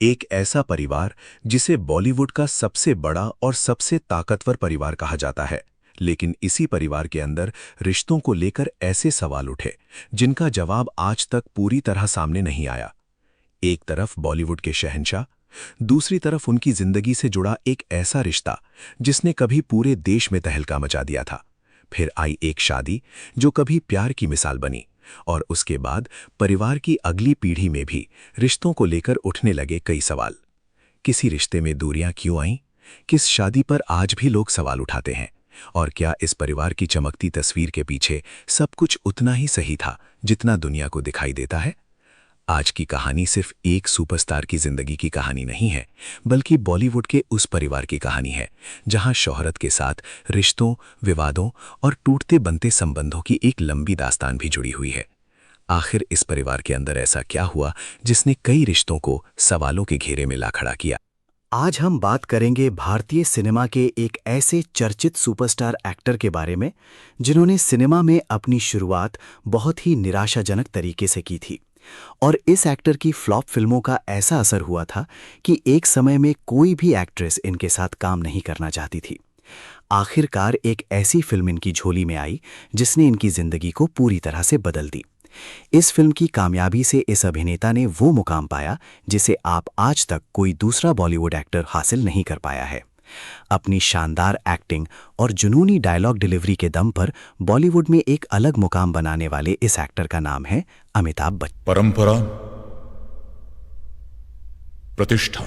एक ऐसा परिवार जिसे बॉलीवुड का सबसे बड़ा और सबसे ताकतवर परिवार कहा जाता है। लेकिन इसी परिवार के अंदर रिश्तों को लेकर ऐसे सवाल उठे जिनका जवाब आज तक पूरी तरह सामने नहीं आया। एक तरफ बॉलीवुड के शहंशाह, दूसरी तरफ उनकी जिंदगी से जुड़ा एक ऐसा रिश्ता जिसने कभी पूरे देश में तहलका मचा दिया था। फिर आई एक शादी जो कभी प्यार की मिसाल बनी, और उसके बाद परिवार की अगली पीढ़ी में भी रिश्तों को लेकर उठने लगे कई सवाल। किसी रिश्ते में दूरियां क्यों आईं? किस शादी पर आज भी लोग सवाल उठाते हैं? और क्या इस परिवार की चमकती तस्वीर के पीछे सब कुछ उतना ही सही था जितना दुनिया को दिखाई देता है? आज की कहानी सिर्फ एक सुपरस्टार की जिंदगी की कहानी नहीं है, बल्कि बॉलीवुड के उस परिवार की कहानी है जहां शोहरत के साथ रिश्तों, विवादों और टूटते बनते संबंधों की एक लंबी दास्तान भी जुड़ी हुई है। आखिर इस परिवार के अंदर ऐसा क्या हुआ जिसने कई रिश्तों को सवालों के घेरे में ला खड़ा किया? आज हम बात करेंगे भारतीय सिनेमा के एक ऐसे चर्चित सुपरस्टार एक्टर के बारे में जिन्होंने सिनेमा में अपनी शुरुआत बहुत ही निराशाजनक तरीके से की थी। और इस एक्टर की फ्लॉप फिल्मों का ऐसा असर हुआ था कि एक समय में कोई भी एक्ट्रेस इनके साथ काम नहीं करना चाहती थी। आखिरकार एक ऐसी फिल्म इनकी झोली में आई जिसने इनकी जिंदगी को पूरी तरह से बदल दी। इस फिल्म की कामयाबी से इस अभिनेता ने वो मुकाम पाया जिसे आप आज तक कोई दूसरा बॉलीवुड एक्टर हासिल नहीं कर पाया है। अपनी शानदार एक्टिंग और जुनूनी डायलॉग डिलीवरी के दम पर बॉलीवुड में एक अलग मुकाम बनाने वाले इस एक्टर का नाम है अमिताभ बच्चन। परंपरा, प्रतिष्ठा।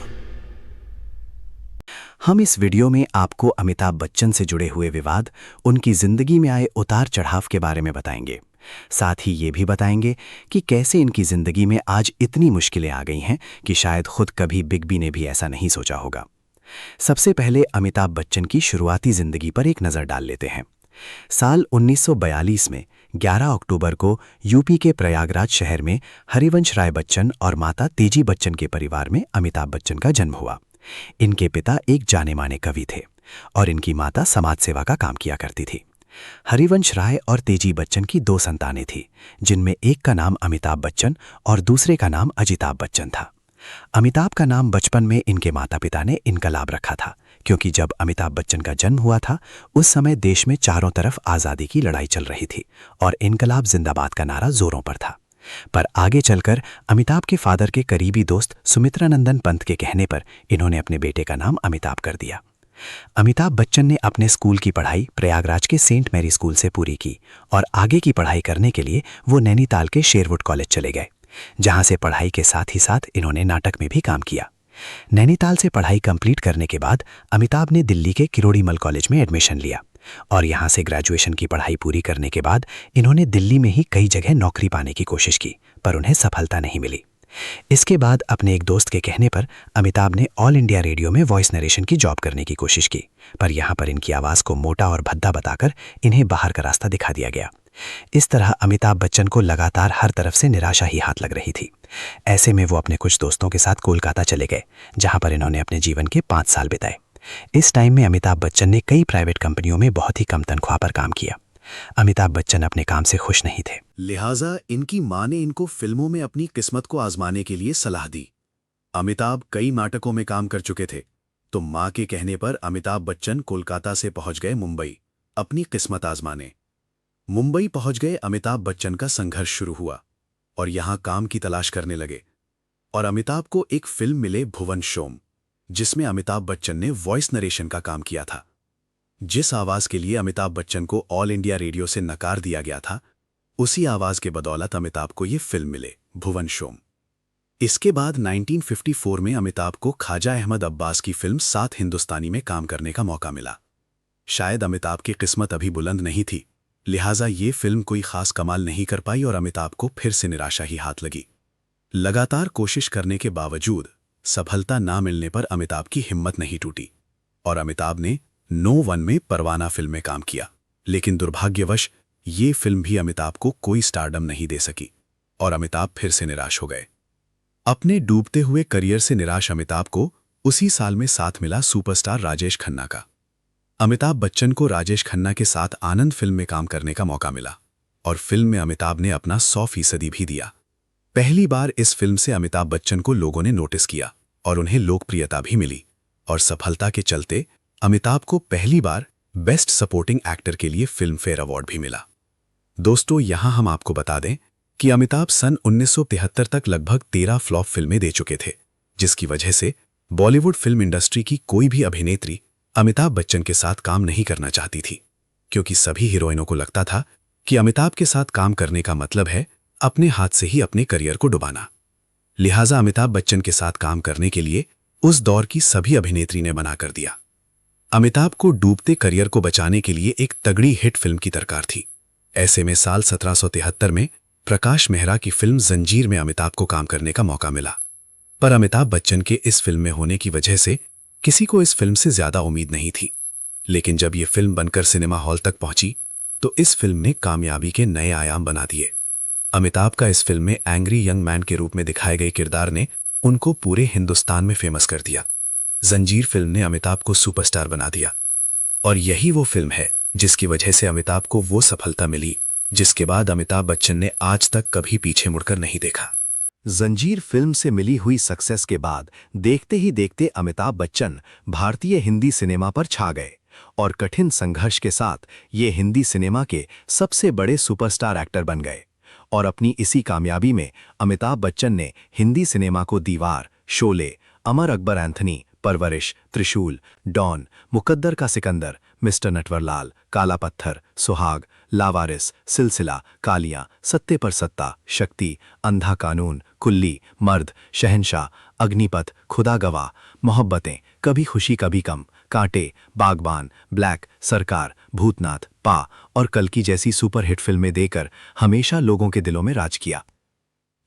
हम इस वीडियो में आपको अमिताभ बच्चन से जुड़े हुए विवाद, उनकी जिंदगी में आए उतार चढ़ाव के बारे में बताएंगे। साथ ही ये भी बताएंगे कि कैसे इनकी जिंदगी में आज इतनी मुश्किलें आ गई हैं कि शायद खुद कभी बिग बी ने भी ऐसा नहीं सोचा होगा। सबसे पहले अमिताभ बच्चन की शुरुआती जिंदगी पर एक नज़र डाल लेते हैं। साल 1942 में 11 अक्टूबर को यूपी के प्रयागराज शहर में हरिवंश राय बच्चन और माता तेजी बच्चन के परिवार में अमिताभ बच्चन का जन्म हुआ। इनके पिता एक जाने माने कवि थे और इनकी माता समाज सेवा का काम किया करती थी। हरिवंश राय और तेजी बच्चन की दो संतानें थीं, जिनमें एक का नाम अमिताभ बच्चन और दूसरे का नाम अजिताभ बच्चन था। अमिताभ का नाम बचपन में इनके माता पिता ने इनकलाब रखा था, क्योंकि जब अमिताभ बच्चन का जन्म हुआ था उस समय देश में चारों तरफ आज़ादी की लड़ाई चल रही थी और इनकलाब जिंदाबाद का नारा जोरों पर था। पर आगे चलकर अमिताभ के फादर के करीबी दोस्त सुमित्रानंदन पंत के कहने पर इन्होंने अपने बेटे का नाम अमिताभ कर दिया। अमिताभ बच्चन ने अपने स्कूल की पढ़ाई प्रयागराज के सेंट मैरी स्कूल से पूरी की और आगे की पढ़ाई करने के लिए वो नैनीताल के शेरवुड कॉलेज चले गए, जहां से पढ़ाई के साथ ही साथ इन्होंने नाटक में भी काम किया। नैनीताल से पढ़ाई कंप्लीट करने के बाद अमिताभ ने दिल्ली के किरोड़ीमल कॉलेज में एडमिशन लिया और यहां से ग्रेजुएशन की पढ़ाई पूरी करने के बाद इन्होंने दिल्ली में ही कई जगह नौकरी पाने की कोशिश की, पर उन्हें सफलता नहीं मिली। इसके बाद अपने एक दोस्त के कहने पर अमिताभ ने ऑल इंडिया रेडियो में वॉइस नरेशन की जॉब करने की कोशिश की, पर यहाँ पर इनकी आवाज़ को मोटा और भद्दा बताकर इन्हें बाहर का रास्ता दिखा दिया गया। इस तरह अमिताभ बच्चन को लगातार हर तरफ से निराशा ही हाथ लग रही थी। ऐसे में वो अपने कुछ दोस्तों के साथ कोलकाता चले गए, जहाँ पर इन्होंने अपने जीवन के 5 साल बिताए। इस टाइम में अमिताभ बच्चन ने कई प्राइवेट कंपनियों में बहुत ही कम तनख्वाह पर काम किया। अमिताभ बच्चन अपने काम से खुश नहीं थे, लिहाजा इनकी मां ने इनको फिल्मों में अपनी किस्मत को आजमाने के लिए सलाह दी। अमिताभ कई नाटकों में काम कर चुके थे, तो मां के कहने पर अमिताभ बच्चन कोलकाता से पहुंच गए मुंबई अपनी किस्मत आजमाने। मुंबई पहुंच गए अमिताभ बच्चन का संघर्ष शुरू हुआ और यहां काम की तलाश करने लगे और अमिताभ को एक फिल्म मिले, भुवन शोम, जिसमें अमिताभ बच्चन ने वॉइस नरेशन का काम किया था। जिस आवाज के लिए अमिताभ बच्चन को ऑल इंडिया रेडियो से नकार दिया गया था, उसी आवाज के बदौलत अमिताभ को ये फिल्म मिले, भुवन शोम। इसके बाद 1954 में अमिताभ को ख्वाजा अहमद अब्बास की फिल्म सात हिंदुस्तानी में काम करने का मौका मिला। शायद अमिताभ की किस्मत अभी बुलंद नहीं थी, लिहाजा ये फिल्म कोई खास कमाल नहीं कर पाई और अमिताभ को फिर से निराशा ही हाथ लगी। लगातार कोशिश करने के बावजूद सफलता ना मिलने पर अमिताभ की हिम्मत नहीं टूटी और अमिताभ ने No 1 में परवाना फिल्म में काम किया, लेकिन दुर्भाग्यवश ये फिल्म भी अमिताभ को कोई स्टारडम नहीं दे सकी और अमिताभ फिर से निराश हो गए। अपने डूबते हुए करियर से निराश अमिताभ को उसी साल में साथ मिला सुपरस्टार राजेश खन्ना का। अमिताभ बच्चन को राजेश खन्ना के साथ आनंद फिल्म में काम करने का मौका मिला और फिल्म में अमिताभ ने अपना 100% भी दिया। पहली बार इस फिल्म से अमिताभ बच्चन को लोगों ने नोटिस किया और उन्हें लोकप्रियता भी मिली और सफलता के चलते अमिताभ को पहली बार बेस्ट सपोर्टिंग एक्टर के लिए फिल्म फेयर अवार्ड भी मिला। दोस्तों, यहां हम आपको बता दें कि अमिताभ सन 1973 तक लगभग 13 फ्लॉप फिल्में दे चुके थे, जिसकी वजह से बॉलीवुड फिल्म इंडस्ट्री की कोई भी अभिनेत्री अमिताभ बच्चन के साथ काम नहीं करना चाहती थी, क्योंकि सभी हीरोइनों को लगता था कि अमिताभ के साथ काम करने का मतलब है अपने हाथ से ही अपने करियर को डुबाना। लिहाजा अमिताभ बच्चन के साथ काम करने के लिए उस दौर की सभी अभिनेत्री ने मना कर दिया। अमिताभ को डूबते करियर को बचाने के लिए एक तगड़ी हिट फिल्म की दरकार थी। ऐसे में साल 1773 में प्रकाश मेहरा की फिल्म जंजीर में अमिताभ को काम करने का मौका मिला। पर अमिताभ बच्चन के इस फिल्म में होने की वजह से किसी को इस फिल्म से ज्यादा उम्मीद नहीं थी। लेकिन जब ये फिल्म बनकर सिनेमा हॉल तक पहुंची तो इस फिल्म ने कामयाबी के नए आयाम बना दिए। अमिताभ का इस फिल्म में एंग्री यंग मैन के रूप में दिखाए गए किरदार ने उनको पूरे हिंदुस्तान में फेमस कर दिया। जंजीर फिल्म ने अमिताभ को सुपरस्टार बना दिया और यही वो फिल्म है जिसकी वजह से अमिताभ को वो सफलता मिली जिसके बाद अमिताभ बच्चन ने आज तक कभी पीछे मुड़कर नहीं देखा। जंजीर फिल्म से मिली हुई सक्सेस के बाद देखते ही देखते अमिताभ बच्चन भारतीय हिंदी सिनेमा पर छा गए और कठिन संघर्ष के साथ ये हिंदी सिनेमा के सबसे बड़े सुपरस्टार एक्टर बन गए। और अपनी इसी कामयाबी में अमिताभ बच्चन ने हिंदी सिनेमा को दीवार, शोले, अमर अकबर एंथनी, परवरिश, त्रिशूल, डॉन, मुकद्दर का सिकंदर, मिस्टर नटवरलाल, काला पत्थर, सुहाग, लावारिस, सिलसिला, कालियां, सत्ते पर सत्ता, शक्ति, अंधा कानून, कुल्ली, मर्द, शहंशाह, अग्निपथ, खुदा गवाह, मोहब्बतें, कभी खुशी कभी गम, कांटे, बागबान, ब्लैक, सरकार, भूतनाथ, पा और कल्कि जैसी सुपरहिट फिल्में देकर हमेशा लोगों के दिलों में राज किया।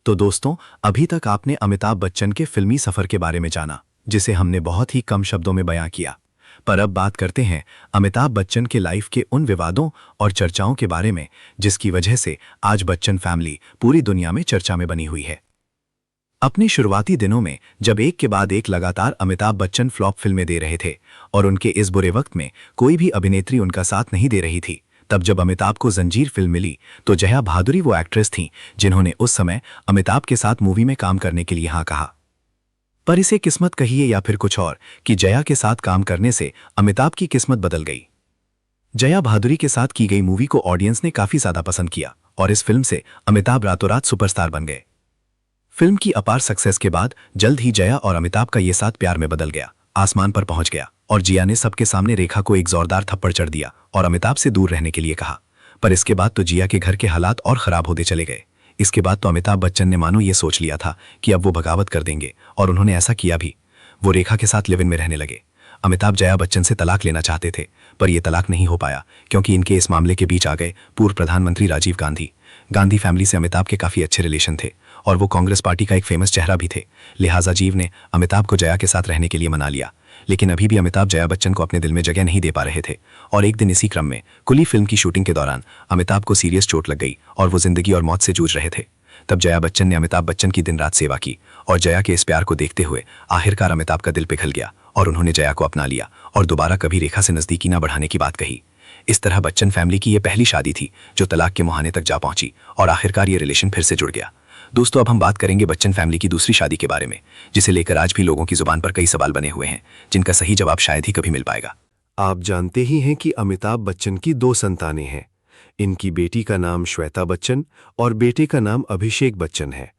तो दोस्तों, अभी तक आपने अमिताभ बच्चन के फिल्मी सफर के बारे में जाना, जिसे हमने बहुत ही कम शब्दों में बयां किया। पर अब बात करते हैं अमिताभ बच्चन के लाइफ के उन विवादों और चर्चाओं के बारे में जिसकी वजह से आज बच्चन फैमिली पूरी दुनिया में चर्चा में बनी हुई है। अपने शुरुआती दिनों में जब एक के बाद एक लगातार अमिताभ बच्चन फ्लॉप फिल्में दे रहे थे और उनके इस बुरे वक्त में कोई भी अभिनेत्री उनका साथ नहीं दे रही थी, तब जब अमिताभ को जंजीर फिल्म मिली तो जया भादुरी वो एक्ट्रेस थीं जिन्होंने उस समय अमिताभ के साथ मूवी में काम करने के लिए हाँ कहा। पर इसे किस्मत कहिए या फिर कुछ और कि जया के साथ काम करने से अमिताभ की किस्मत बदल गई। जया भादुरी के साथ की गई मूवी को ऑडियंस ने काफी ज्यादा पसंद किया और इस फिल्म से अमिताभ रातों रात सुपरस्टार बन गए। फिल्म की अपार सक्सेस के बाद जल्द ही जया और अमिताभ का ये साथ प्यार में बदल गया, आसमान पर पहुंच गया और जिया ने सबके सामने रेखा को एक जोरदार थप्पड़ चढ़ दिया और अमिताभ से दूर रहने के लिए कहा। पर इसके बाद तो जिया के घर के हालात और खराब होते चले गए। इसके बाद तो अमिताभ बच्चन ने मानो ये सोच लिया था कि अब वो बगावत कर देंगे और उन्होंने ऐसा किया भी। वो रेखा के साथ लिव इन में रहने लगे। अमिताभ जया बच्चन से तलाक लेना चाहते थे, पर यह तलाक नहीं हो पाया क्योंकि इनके इस मामले के बीच आ गए पूर्व प्रधानमंत्री राजीव गांधी। गांधी फैमिली से अमिताभ के काफी अच्छे रिलेशन थे और वो कांग्रेस पार्टी का एक फेमस चेहरा भी थे। लिहाजा जीव ने अमिताभ को जया के साथ रहने के लिए मना लिया। लेकिन अभी भी अमिताभ जया बच्चन को अपने दिल में जगह नहीं दे पा रहे थे और एक दिन इसी क्रम में कुली फिल्म की शूटिंग के दौरान अमिताभ को सीरियस चोट लग गई और वो जिंदगी और मौत से जूझ रहे थे। तब जया बच्चन ने अमिताभ बच्चन की दिन रात सेवा की और जया के इस प्यार को देखते हुए आखिरकार अमिताभ का दिल पिघल गया और उन्होंने जया को अपना लिया और दोबारा कभी रेखा से नजदीकी न बढ़ाने की बात कही। इस तरह बच्चन फैमिली की यह पहली शादी थी जो तलाक के मुहाने तक जा पहुंची और आखिरकार ये रिलेशन फिर से जुड़ गया। दोस्तों, अब हम बात करेंगे बच्चन फैमिली की दूसरी शादी के बारे में, जिसे लेकर आज भी लोगों की जुबान पर कई सवाल बने हुए हैं जिनका सही जवाब शायद ही कभी मिल पाएगा। आप जानते ही हैं कि अमिताभ बच्चन की 2 संतानें हैं। इनकी बेटी का नाम श्वेता बच्चन और बेटे का नाम अभिषेक बच्चन है।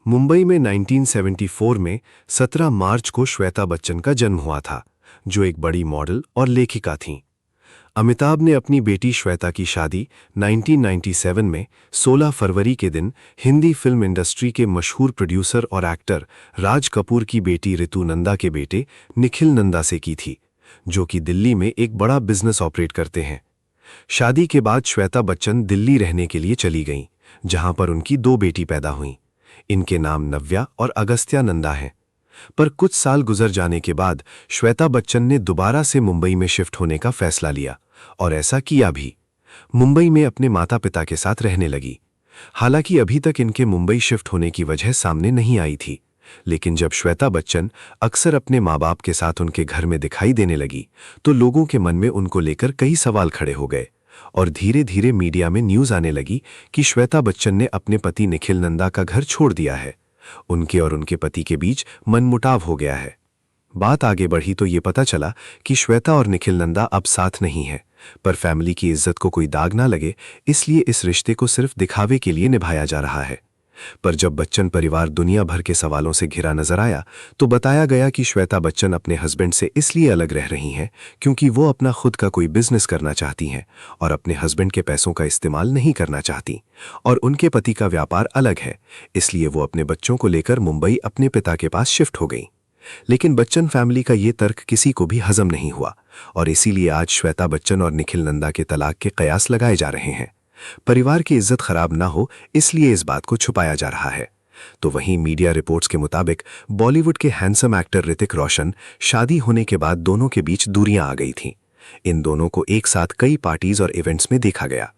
मुंबई में 1974 में 17 मार्च को श्वेता बच्चन का जन्म हुआ था, जो एक बड़ी मॉडल और लेखिका थीं। अमिताभ ने अपनी बेटी श्वेता की शादी 1997 में 16 फरवरी के दिन हिंदी फिल्म इंडस्ट्री के मशहूर प्रोड्यूसर और एक्टर राज कपूर की बेटी ऋतु नंदा के बेटे निखिल नंदा से की थी, जो कि दिल्ली में एक बड़ा बिजनेस ऑपरेट करते हैं। शादी के बाद श्वेता बच्चन दिल्ली रहने के लिए चली गईं, जहां पर उनकी 2 बेटी पैदा हुईं। इनके नाम नव्या और अगस्त्या नंदा हैं। पर कुछ साल गुजर जाने के बाद श्वेता बच्चन ने दोबारा से मुंबई में शिफ्ट होने का फैसला लिया और ऐसा किया भी। मुंबई में अपने माता पिता के साथ रहने लगी। हालांकि अभी तक इनके मुंबई शिफ्ट होने की वजह सामने नहीं आई थी, लेकिन जब श्वेता बच्चन अक्सर अपने माँ बाप के साथ उनके घर में दिखाई देने लगी तो लोगों के मन में उनको लेकर कई सवाल खड़े हो गए और धीरे धीरे मीडिया में न्यूज आने लगी कि श्वेता बच्चन ने अपने पति निखिल नंदा का घर छोड़ दिया है उनके और उनके पति के बीच मनमुटाव हो गया है। बात आगे बढ़ी तो ये पता चला कि श्वेता और निखिल नंदा अब साथ नहीं है, पर फैमिली की इज्जत को कोई दाग ना लगे इसलिए इस रिश्ते को सिर्फ दिखावे के लिए निभाया जा रहा है। पर जब बच्चन परिवार दुनिया भर के सवालों से घिरा नजर आया तो बताया गया कि श्वेता बच्चन अपने हस्बैंड से इसलिए अलग रह रही हैं क्योंकि वो अपना खुद का कोई बिजनेस करना चाहती हैं और अपने हस्बैंड के पैसों का इस्तेमाल नहीं करना चाहती, और उनके पति का व्यापार अलग है, इसलिए वो अपने बच्चों को लेकर मुंबई अपने पिता के पास शिफ्ट हो गई। लेकिन बच्चन फैमिली का ये तर्क किसी को भी हजम नहीं हुआ और इसीलिए आज श्वेता बच्चन और निखिल नंदा के तलाक के कयास लगाए जा रहे हैं। परिवार की इज्जत खराब ना हो इसलिए इस बात को छुपाया जा रहा है। तो वहीं मीडिया रिपोर्ट्स के मुताबिक बॉलीवुड के हैंडसम एक्टर ऋतिक रोशन शादी होने के बाद दोनों के बीच दूरियां आ गई थीं। इन दोनों को एक साथ कई पार्टीज और इवेंट्स में देखा गया।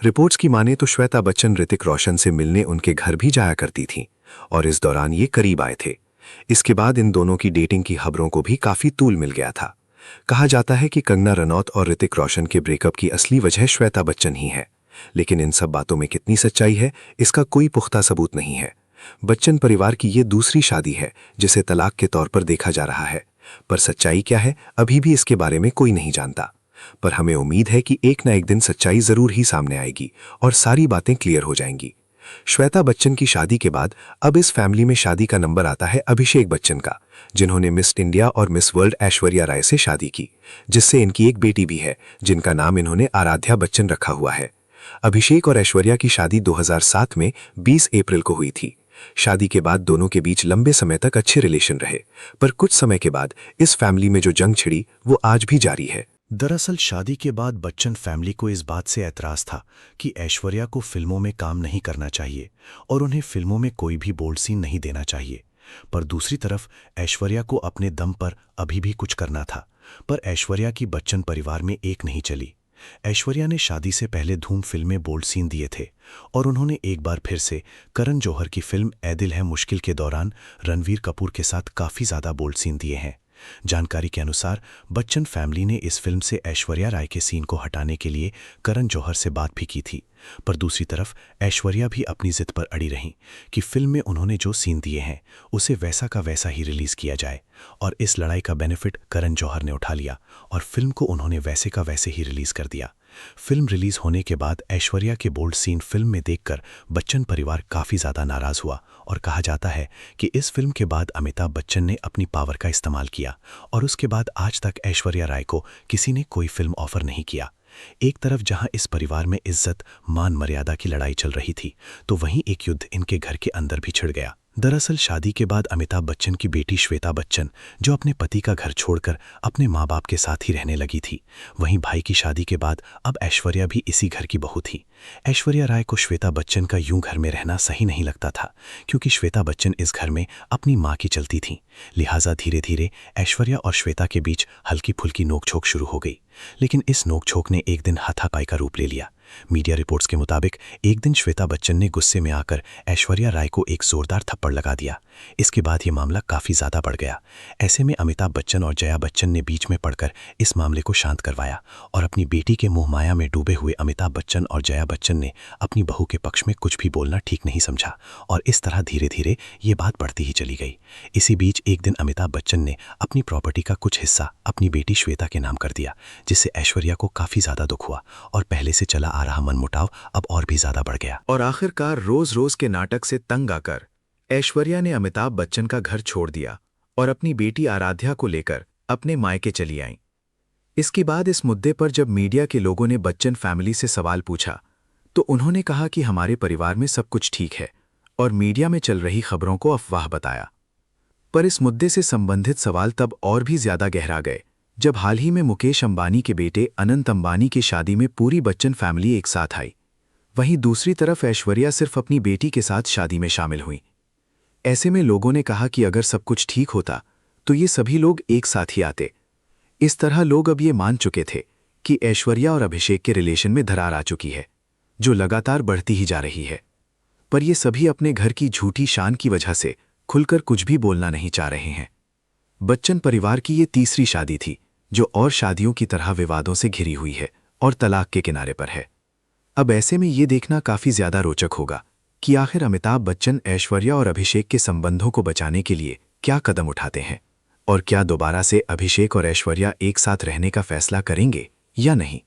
रिपोर्ट्स की माने तो श्वेता बच्चन ऋतिक रोशन से मिलने उनके घर भी जाया करती थीं और इस दौरान ये करीब आए थे। इसके बाद इन दोनों की डेटिंग की खबरों को भी काफी तूल मिल गया था। कहा जाता है कि कंगना रनौत और ऋतिक रोशन के ब्रेकअप की असली वजह श्वेता बच्चन ही है, लेकिन इन सब बातों में कितनी सच्चाई है इसका कोई पुख्ता सबूत नहीं है। बच्चन परिवार की ये दूसरी शादी है जिसे तलाक के तौर पर देखा जा रहा है, पर सच्चाई क्या है अभी भी इसके बारे में कोई नहीं जानता। पर हमें उम्मीद है कि एक ना एक दिन सच्चाई जरूर ही सामने आएगी और सारी बातें क्लियर हो जाएंगी। श्वेता बच्चन की शादी के बाद अब इस फैमिली में शादी का नंबर आता है अभिषेक बच्चन का, जिन्होंने मिस इंडिया और मिस वर्ल्ड ऐश्वर्या राय से शादी की, जिससे इनकी एक बेटी भी है जिनका नाम इन्होंने आराध्या बच्चन रखा हुआ है। अभिषेक और ऐश्वर्या की शादी 2007 में 20 अप्रैल को हुई थी। शादी के बाद दोनों के बीच लंबे समय तक अच्छे रिलेशन रहे, पर कुछ समय के बाद इस फैमिली में जो जंग छिड़ी वो आज भी जारी है। दरअसल शादी के बाद बच्चन फैमिली को इस बात से ऐतराज था कि ऐश्वर्या को फिल्मों में काम नहीं करना चाहिए और उन्हें फिल्मों में कोई भी बोल्ड सीन नहीं देना चाहिए। पर दूसरी तरफ ऐश्वर्या को अपने दम पर अभी भी कुछ करना था, पर ऐश्वर्या की बच्चन परिवार में एक नहीं चली। ऐश्वर्या ने शादी से पहले धूम फिल्म में बोल्ड सीन दिए थे और उन्होंने एक बार फिर से करण जौहर की फिल्म ऐ दिल है मुश्किल के दौरान रणवीर कपूर के साथ काफ़ी ज़्यादा बोल्ड सीन दिए हैं। जानकारी के अनुसार बच्चन फैमिली ने इस फिल्म से ऐश्वर्या राय के सीन को हटाने के लिए करण जौहर से बात भी की थी, पर दूसरी तरफ ऐश्वर्या भी अपनी जिद पर अड़ी रहीं कि फिल्म में उन्होंने जो सीन दिए हैं उसे वैसा का वैसा ही रिलीज किया जाए, और इस लड़ाई का बेनिफिट करण जौहर ने उठा लिया और फिल्म को उन्होंने वैसे का वैसे ही रिलीज कर दिया। फिल्म रिलीज होने के बाद ऐश्वर्या के बोल्ड सीन फिल्म में देखकर बच्चन परिवार काफ़ी ज़्यादा नाराज़ हुआ और कहा जाता है कि इस फिल्म के बाद अमिताभ बच्चन ने अपनी पावर का इस्तेमाल किया और उसके बाद आज तक ऐश्वर्या राय को किसी ने कोई फिल्म ऑफर नहीं किया। एक तरफ जहां इस परिवार में इज्जत मान मर्यादा की लड़ाई चल रही थी, तो वहीं एक युद्ध इनके घर के अंदर भी छिड़ गया। दरअसल शादी के बाद अमिताभ बच्चन की बेटी श्वेता बच्चन, जो अपने पति का घर छोड़कर अपने माँ बाप के साथ ही रहने लगी थी, वहीं भाई की शादी के बाद अब ऐश्वर्या भी इसी घर की बहू थी। ऐश्वर्या राय को श्वेता बच्चन का यूं घर में रहना सही नहीं लगता था, क्योंकि श्वेता बच्चन इस घर में अपनी माँ की चलती थीं। लिहाजा धीरे धीरे ऐश्वर्या और श्वेता के बीच हल्की फुल्की नोकझोंक शुरू हो गई, लेकिन इस नोकझोंक ने एक दिन हाथापाई का रूप ले लिया। मीडिया रिपोर्ट्स के मुताबिक एक दिन श्वेता बच्चन ने गुस्से में आकर ऐश्वर्या राय को एक जोरदार थप्पड़ लगा दिया। इसके बाद ये मामला काफ़ी ज़्यादा बढ़ गया। ऐसे में अमिताभ बच्चन और जया बच्चन ने बीच में पड़कर इस मामले को शांत करवाया और अपनी बेटी के मोह माया में डूबे हुए अमिताभ बच्चन और जया बच्चन ने अपनी बहू के पक्ष में कुछ भी बोलना ठीक नहीं समझा, और इस तरह धीरे धीरे ये बात बढ़ती ही चली गई। इसी बीच एक दिन अमिताभ बच्चन ने अपनी प्रॉपर्टी का कुछ हिस्सा अपनी बेटी श्वेता के नाम कर दिया, जिससे ऐश्वर्या को काफ़ी ज़्यादा दुख हुआ और पहले से चला आ रहा मनमुटाव अब और भी ज़्यादा बढ़ गया। और आखिरकार रोज रोज के नाटक से तंग आकर ऐश्वर्या ने अमिताभ बच्चन का घर छोड़ दिया और अपनी बेटी आराध्या को लेकर अपने मायके चली आईं। इसके बाद इस मुद्दे पर जब मीडिया के लोगों ने बच्चन फैमिली से सवाल पूछा तो उन्होंने कहा कि हमारे परिवार में सब कुछ ठीक है और मीडिया में चल रही खबरों को अफवाह बताया। पर इस मुद्दे से संबंधित सवाल तब और भी ज्यादा गहरा गए जब हाल ही में मुकेश अंबानी के बेटे अनंत अंबानी की शादी में पूरी बच्चन फैमिली एक साथ आई। वहीं दूसरी तरफ ऐश्वर्या सिर्फ अपनी बेटी के साथ शादी में शामिल हुई। ऐसे में लोगों ने कहा कि अगर सब कुछ ठीक होता तो ये सभी लोग एक साथ ही आते। इस तरह लोग अब ये मान चुके थे कि ऐश्वर्या और अभिषेक के रिलेशन में दरार आ चुकी है, जो लगातार बढ़ती ही जा रही है। पर ये सभी अपने घर की झूठी शान की वजह से खुलकर कुछ भी बोलना नहीं चाह रहे हैं। बच्चन परिवार की ये तीसरी शादी थी जो और शादियों की तरह विवादों से घिरी हुई है और तलाक के किनारे पर है। अब ऐसे में ये देखना काफी ज्यादा रोचक होगा कि आखिर अमिताभ बच्चन ऐश्वर्या और अभिषेक के संबंधों को बचाने के लिए क्या कदम उठाते हैं और क्या दोबारा से अभिषेक और ऐश्वर्या एक साथ रहने का फैसला करेंगे या नहीं।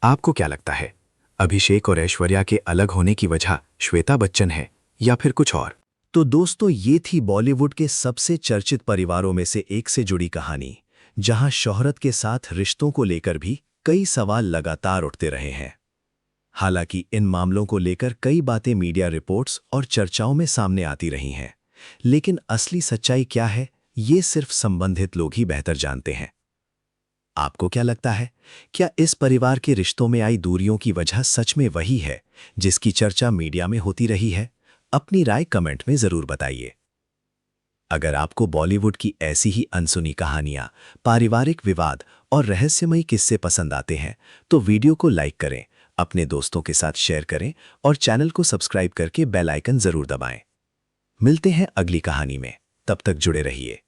आपको क्या लगता है, अभिषेक और ऐश्वर्या के अलग होने की वजह श्वेता बच्चन है या फिर कुछ और? तो दोस्तों, ये थी बॉलीवुड के सबसे चर्चित परिवारों में से एक से जुड़ी कहानी, जहां शोहरत के साथ रिश्तों को लेकर भी कई सवाल लगातार उठते रहे हैं। हालांकि इन मामलों को लेकर कई बातें मीडिया रिपोर्ट्स और चर्चाओं में सामने आती रही हैं, लेकिन असली सच्चाई क्या है, ये सिर्फ संबंधित लोग ही बेहतर जानते हैं। आपको क्या लगता है, क्या इस परिवार के रिश्तों में आई दूरियों की वजह सच में वही है जिसकी चर्चा मीडिया में होती रही है? अपनी राय कमेंट में जरूर बताइए। अगर आपको बॉलीवुड की ऐसी ही अनसुनी कहानियां, पारिवारिक विवाद और रहस्यमयी किस्से पसंद आते हैं, तो वीडियो को लाइक करें, अपने दोस्तों के साथ शेयर करें और चैनल को सब्सक्राइब करके बेल आइकन जरूर दबाएं। मिलते हैं अगली कहानी में, तब तक जुड़े रहिए।